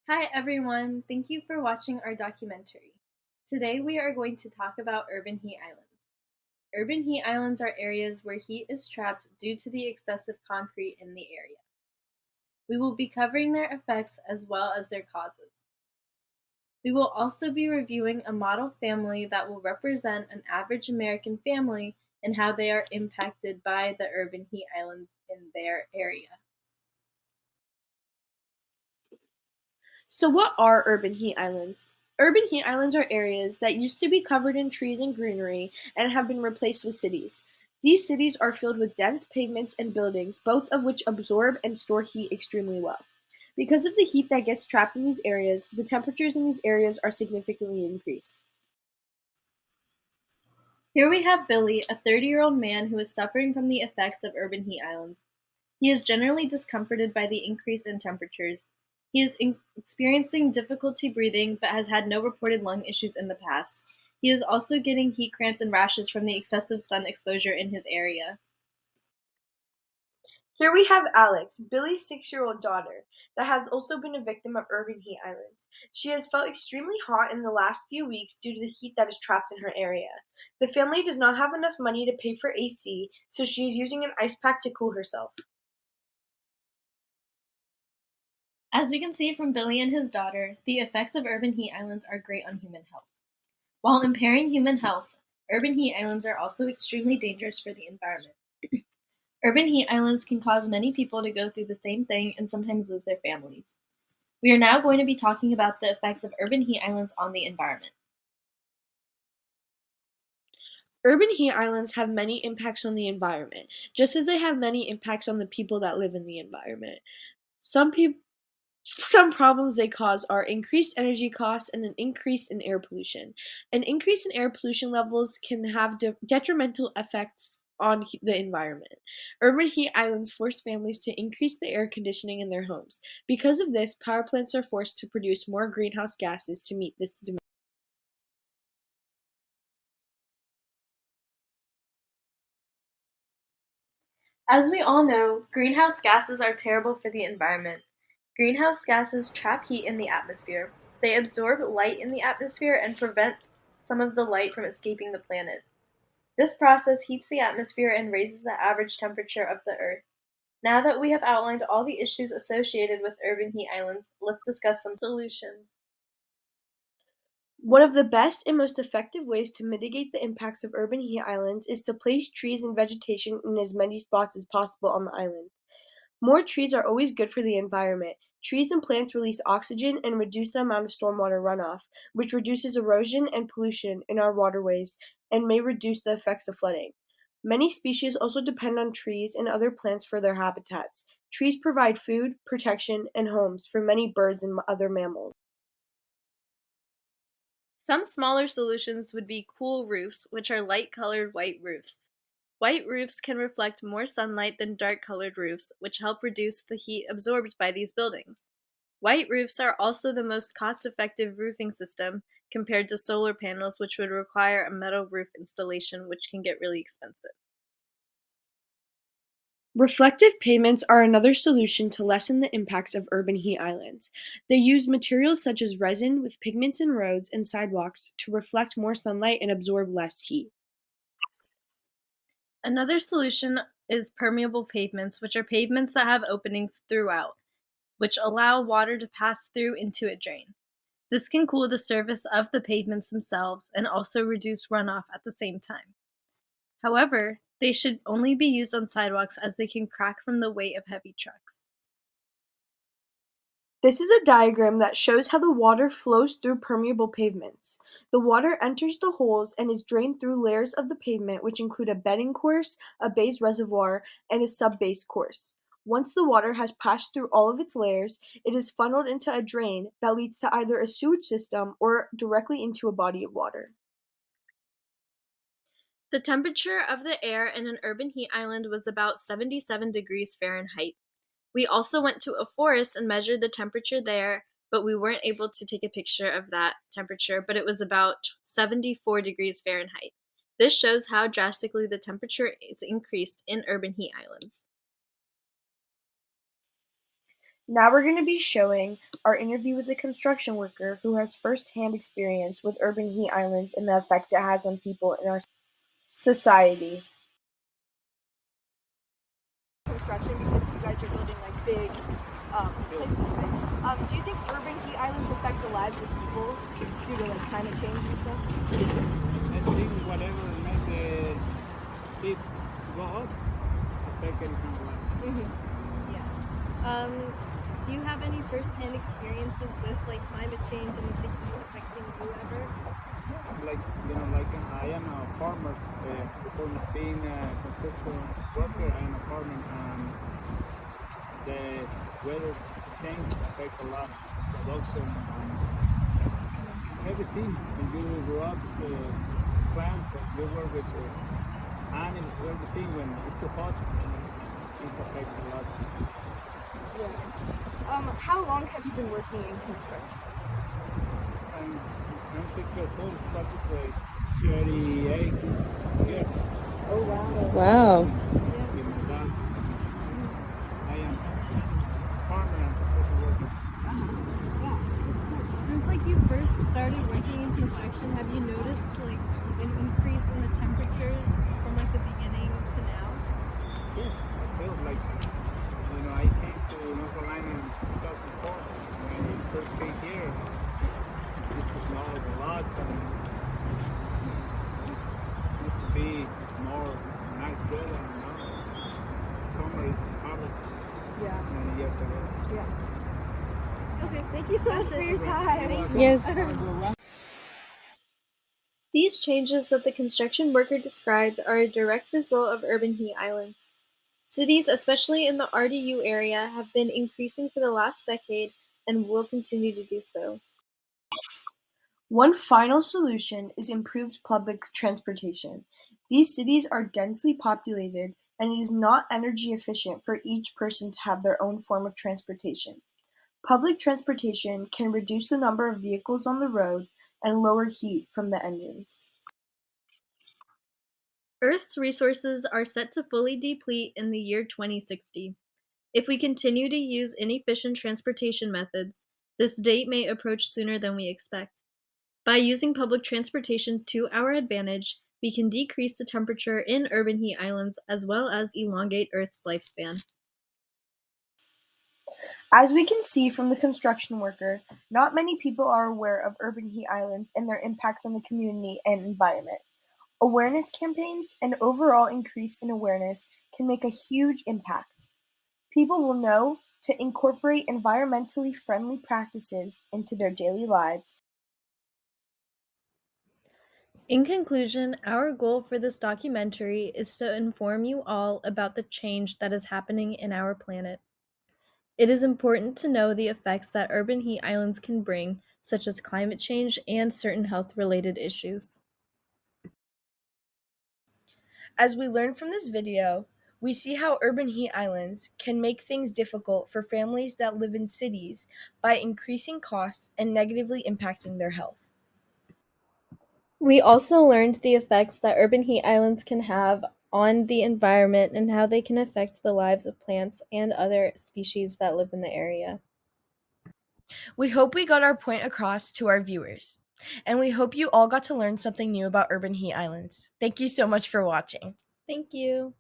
Hi everyone, thank you for watching our documentary. Today we are going to talk about urban heat islands. Urban heat islands are areas where heat is trapped due to the excessive concrete in the area. We will be covering their effects as well as their causes. We will also be reviewing a model family that will represent an average American family and how they are impacted by the urban heat islands in their area. So, what are urban heat islands? Urban heat islands are areas that used to be covered in trees and greenery and have been replaced with cities. These cities are filled with dense pavements and buildings, both of which absorb and store heat extremely well. Because of the heat that gets trapped in these areas, the temperatures in these areas are significantly increased. Here we have Billy, a 30-year-old man who is suffering from the effects of urban heat islands. He is generally discomforted by the increase in temperatures. He is experiencing difficulty breathing but has had no reported lung issues in the past. He is also getting heat cramps and rashes from the excessive sun exposure in his area. Here we have Alex, Billy's 6-year-old daughter, that has also been a victim of urban heat islands. She has felt extremely hot in the last few weeks due to the heat that is trapped in her area. The family does not have enough money to pay for AC, so she is using an ice pack to cool herself. As we can see from Billy and his daughter, the effects of urban heat islands are great on human health. While impairing human health, urban heat islands are also extremely dangerous for the environment. Urban heat islands can cause many people to go through the same thing and sometimes lose their families. We are now going to be talking about the effects of urban heat islands on the environment. Urban heat islands have many impacts on the environment, just as they have many impacts on the people that live in the environment. Some peop some problems they cause are increased energy costs and an increase in air pollution. An increase in air pollution levels can have detrimental effects on the environment. Urban heat islands force families to increase the air conditioning in their homes. Because of this, power plants are forced to produce more greenhouse gases to meet this demand. As we all know, greenhouse gases are terrible for the environment. Greenhouse gases trap heat in the atmosphere. They absorb light in the atmosphere and prevent some of the light from escaping the planet. This process heats the atmosphere and raises the average temperature of the Earth. Now that we have outlined all the issues associated with urban heat islands, let's discuss some solutions. One of the best and most effective ways to mitigate the impacts of urban heat islands is to place trees and vegetation in as many spots as possible on the island. More trees are always good for the environment. Trees and plants release oxygen and reduce the amount of stormwater runoff, which reduces erosion and pollution in our waterways and may reduce the effects of flooding. Many species also depend on trees and other plants for their habitats. Trees provide food, protection, and homes for many birds and other mammals. Some smaller solutions would be cool roofs, which are light-colored white roofs. White roofs can reflect more sunlight than dark-colored roofs, which help reduce the heat absorbed by these buildings. White roofs are also the most cost-effective roofing system compared to solar panels, which would require a metal roof installation, which can get really expensive. Reflective pavements are another solution to lessen the impacts of urban heat islands. They use materials such as resin with pigments in roads and sidewalks to reflect more sunlight and absorb less heat. Another solution is permeable pavements, which are pavements that have openings throughout, which allow water to pass through into a drain. This can cool the surface of the pavements themselves and also reduce runoff at the same time. However, they should only be used on sidewalks as they can crack from the weight of heavy trucks. This is a diagram that shows how the water flows through permeable pavements. The water enters the holes and is drained through layers of the pavement, which include a bedding course, a base reservoir, and a sub-base course. Once the water has passed through all of its layers, it is funneled into a drain that leads to either a sewage system or directly into a body of water. The temperature of the air in an urban heat island was about 77 degrees Fahrenheit. We also went to a forest and measured the temperature there, but we weren't able to take a picture of that temperature, but it was about 74 degrees Fahrenheit. This shows how drastically the temperature is increased in urban heat islands. Now we're going to be showing our interview with a construction worker who has first-hand experience with urban heat islands and the effects it has on people in our society. Construction, because you guys are building like big places, right? Do you think urban heat islands affect the lives of people due to like climate change and stuff? I think whatever makes the heat go up affect any kind of life. Yeah. Do you have any first-hand experiences with like climate change and the heat affecting you ever? Like I am a farmer. Before being a construction worker, I am a farmer, and the weather things affect a lot production and everything. When you grow up, plants, you work with animals, everything. When it's too hot, it affects a lot. How long have you been working in construction? I'm 6 years old, practically 38 years. Oh wow. Wow. With my dad. I am farmer and professional worker. Since like you first started working in construction, have you noticed like an increase in the temperatures from like the beginning to now? Yes, I feel like, I came to North Carolina in 2004 when I first came here. It snowed a lot and it used to be more nice weather, Summer is harder many years ago. Okay, thank you so much for your time. Yes. These changes that the construction worker described are a direct result of urban heat islands. Cities, especially in the RDU area, have been increasing for the last decade and will continue to do so. One final solution is improved public transportation. These cities are densely populated, and it is not energy efficient for each person to have their own form of transportation. Public transportation can reduce the number of vehicles on the road and lower heat from the engines. Earth's resources are set to fully deplete in the year 2060. If we continue to use inefficient transportation methods, this date may approach sooner than we expect. By using public transportation to our advantage, we can decrease the temperature in urban heat islands as well as elongate Earth's lifespan. As we can see from the construction worker, not many people are aware of urban heat islands and their impacts on the community and environment. Awareness campaigns and overall increase in awareness can make a huge impact. People will know to incorporate environmentally friendly practices into their daily lives. In conclusion, our goal for this documentary is to inform you all about the change that is happening in our planet. It is important to know the effects that urban heat islands can bring, such as climate change and certain health-related issues. As we learn from this video, we see how urban heat islands can make things difficult for families that live in cities by increasing costs and negatively impacting their health. We also learned the effects that urban heat islands can have on the environment and how they can affect the lives of plants and other species that live in the area. We hope we got our point across to our viewers, and we hope you all got to learn something new about urban heat islands. Thank you so much for watching. Thank you.